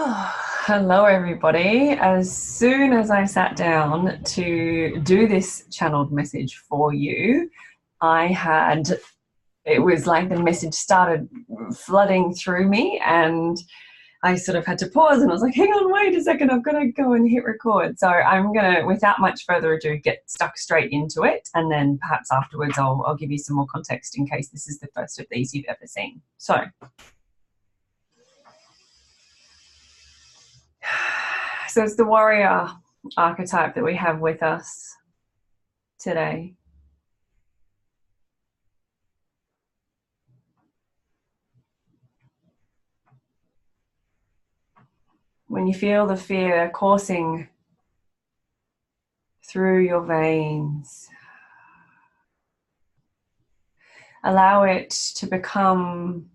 Hello, everybody. As soon as I sat down to do this channeled message for you, it was like the message started flooding through me, and I sort of had to pause and I was like, hang on, wait a second, I've got to go and hit record. So I'm going to, without much further ado, get stuck straight into it. And then perhaps afterwards I'll give you some more context in case this is the first of these you've ever seen. So it's the warrior archetype that we have with us today. When you feel the fear coursing through your veins, allow it to become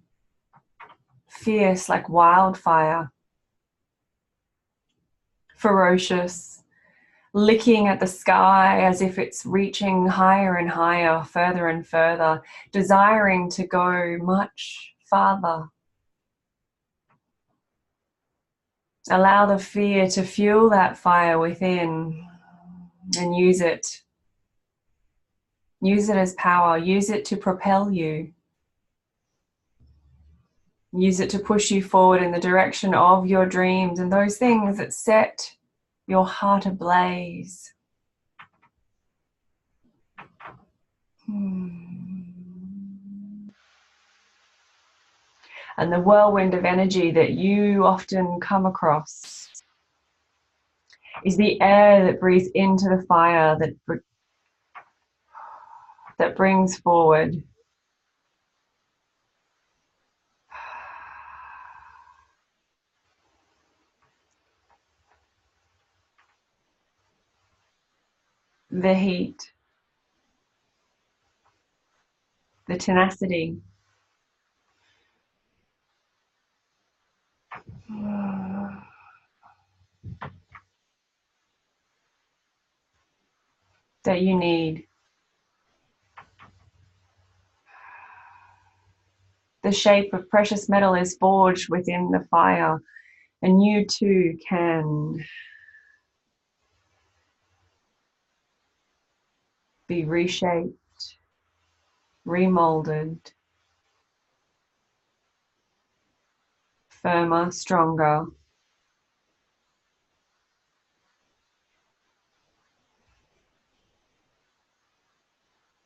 fierce like wildfire, ferocious, licking at the sky as if it's reaching higher and higher, further and further, desiring to go much farther. Allow the fear to fuel that fire within and use it. Use it as power. Use it to propel you. Use it to push you forward in the direction of your dreams and those things that set your heart ablaze. And the whirlwind of energy that you often come across is the air that breathes into the fire, that brings forward the heat, the tenacity, that you need. The shape of precious metal is forged within the fire, and you too can be reshaped, remolded, firmer, stronger,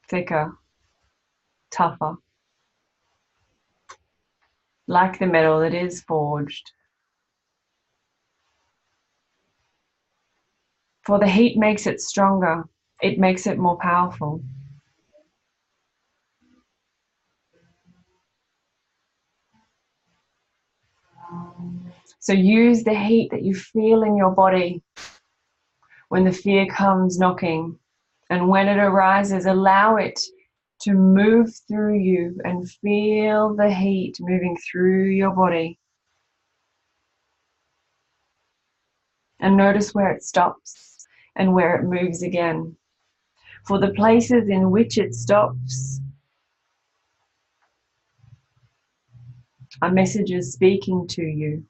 thicker, tougher, like the metal that is forged. For the heat makes it stronger, it makes it more powerful. So use the heat that you feel in your body when the fear comes knocking, and when it arises, allow it to move through you and feel the heat moving through your body. And notice where it stops and where it moves again. For the places in which it stops are messages speaking to you.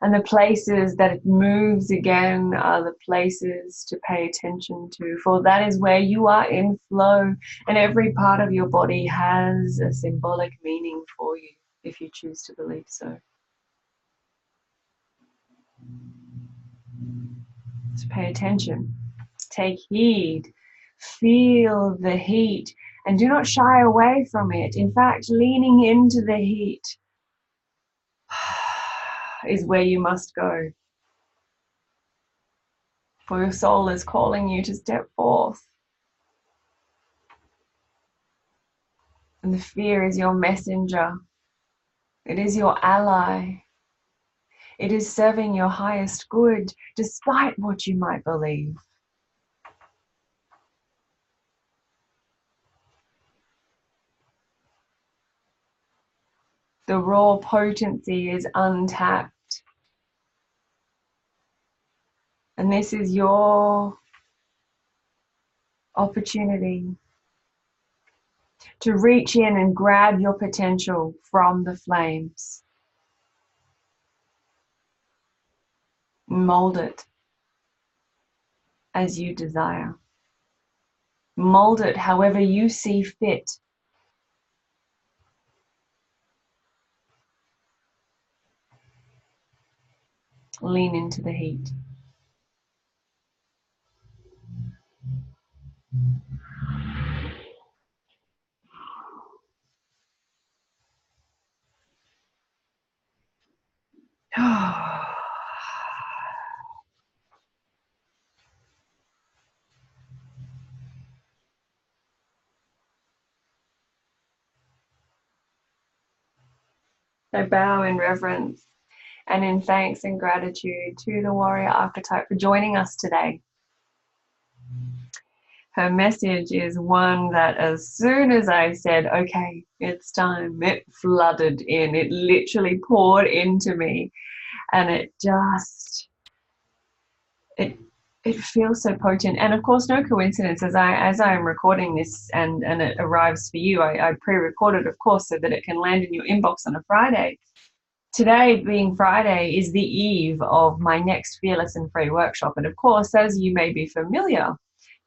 And the places that it moves again are the places to pay attention to, for that is where you are in flow, and every part of your body has a symbolic meaning for you, if you choose to believe so. So pay attention, take heed, feel the heat, and do not shy away from it. In fact, leaning into the heat is where you must go. For your soul is calling you to step forth. And the fear is your messenger. It is your ally. It is serving your highest good, despite what you might believe. The raw potency is untapped. And this is your opportunity to reach in and grab your potential from the flames. Mold it as you desire. Mold it however you see fit. Lean into the heat. I bow in reverence and in thanks and gratitude to the warrior archetype for joining us today. Her message is one that as soon as I said, okay, it's time, it flooded in. It literally poured into me. And it just, it feels so potent. And of course, no coincidence, as I am recording this and it arrives for you, I pre-recorded, of course, so that it can land in your inbox on a Friday. Today, being Friday, is the eve of my next Fearless and Free workshop. And of course, as you may be familiar,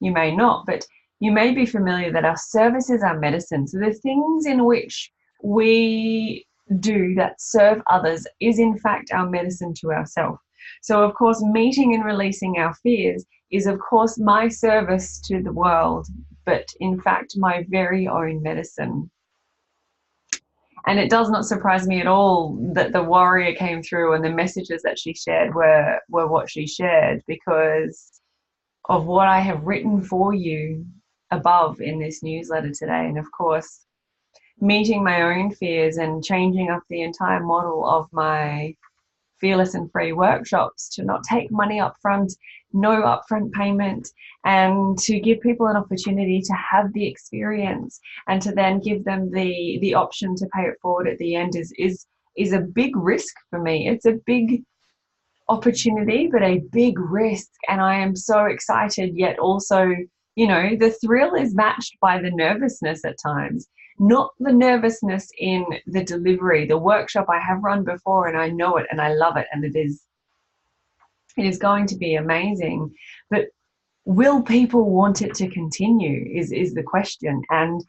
you may not, but you may be familiar that our service is our medicine. So the things in which we do that serve others is in fact our medicine to ourselves. So of course, meeting and releasing our fears is of course my service to the world, but in fact my very own medicine. And it does not surprise me at all that the warrior came through and the messages that she shared were what she shared, because of what I have written for you above in this newsletter today. And of course, meeting my own fears and changing up the entire model of my Fearless and Free workshops to not take money up front, no upfront payment, and to give people an opportunity to have the experience and to then give them the option to pay it forward at the end is a big risk for me. It's a big opportunity, but a big risk. And I am so excited, yet also, you know, the thrill is matched by the nervousness at times. Not the nervousness in the delivery. The workshop I have run before and I know it and I love it and it is going to be amazing. But will people want it to continue is the question, and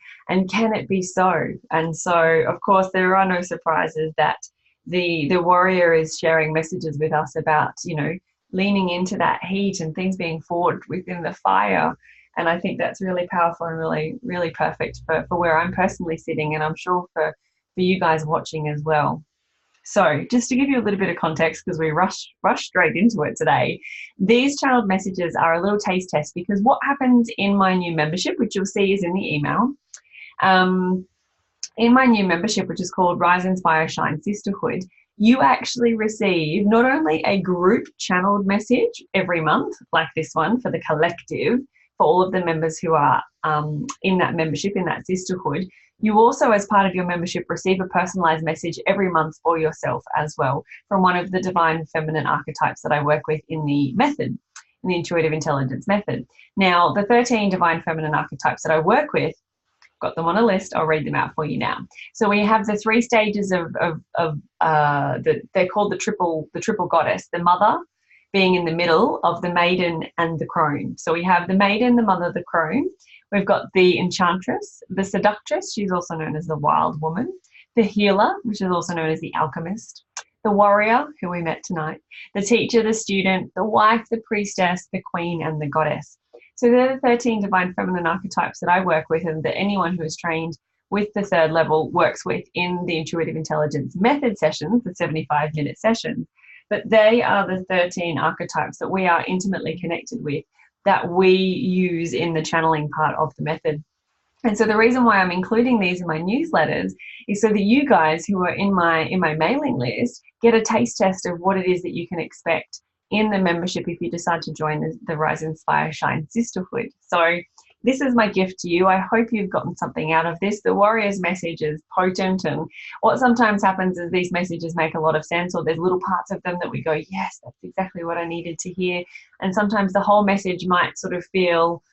can it be so? And so of course there are no surprises that the warrior is sharing messages with us about, you know, leaning into that heat and things being forged within the fire. And I think that's really powerful and really, really perfect for where I'm personally sitting, and I'm sure for you guys watching as well. So just to give you a little bit of context, because we rush straight into it today, these channeled messages are a little taste test, because what happens in my new membership, which you'll see is in the email, in my new membership, which is called Rise, Inspire, Shine Sisterhood, you actually receive not only a group channeled message every month, like this one for the collective, for all of the members who are in that membership, in that sisterhood, you also, as part of your membership, receive a personalized message every month for yourself as well, from one of the divine feminine archetypes that I work with in the method, in the intuitive intelligence method. Now, the 13 divine feminine archetypes that I work with, got them on a list. I'll read them out for you now. So we have the 3 stages they're called the triple goddess, the mother being in the middle of the maiden and the crone. So we have the maiden, the mother, the crone. We've got the enchantress, the seductress, she's also known as the wild woman, the healer, which is also known as the alchemist, the warrior, who we met tonight, the teacher, the student, the wife, the priestess, the queen, and the goddess. So they're the 13 divine feminine archetypes that I work with, and that anyone who is trained with the 3rd level works with in the intuitive intelligence method sessions, the 75-minute sessions. But they are the 13 archetypes that we are intimately connected with, that we use in the channeling part of the method. And so the reason why I'm including these in my newsletters is so that you guys who are in my mailing list get a taste test of what it is that you can expect in the membership if you decide to join the Rise, Inspire, Shine Sisterhood. So this is my gift to you. I hope you've gotten something out of this. The warrior's message is potent, and what sometimes happens is these messages make a lot of sense, or there's little parts of them that we go, yes, that's exactly what I needed to hear. And sometimes the whole message might sort of feel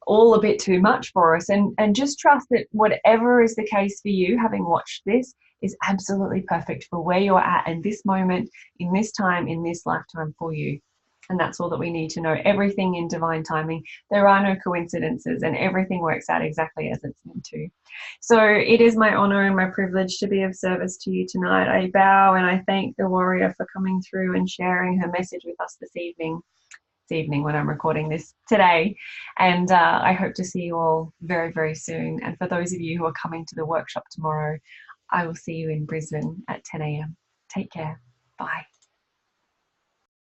all a bit too much for us, and just trust that whatever is the case for you, having watched this, is absolutely perfect for where you're at in this moment, in this time, in this lifetime for you. And that's all that we need to know. Everything in divine timing. There are no coincidences, and everything works out exactly as it's meant to. So it is my honor and my privilege to be of service to you tonight. I bow and I thank the warrior for coming through and sharing her message with us this evening when I'm recording this today. And I hope to see you all very, very soon. And for those of you who are coming to the workshop tomorrow, I will see you in Brisbane at 10 a.m. Take care. Bye.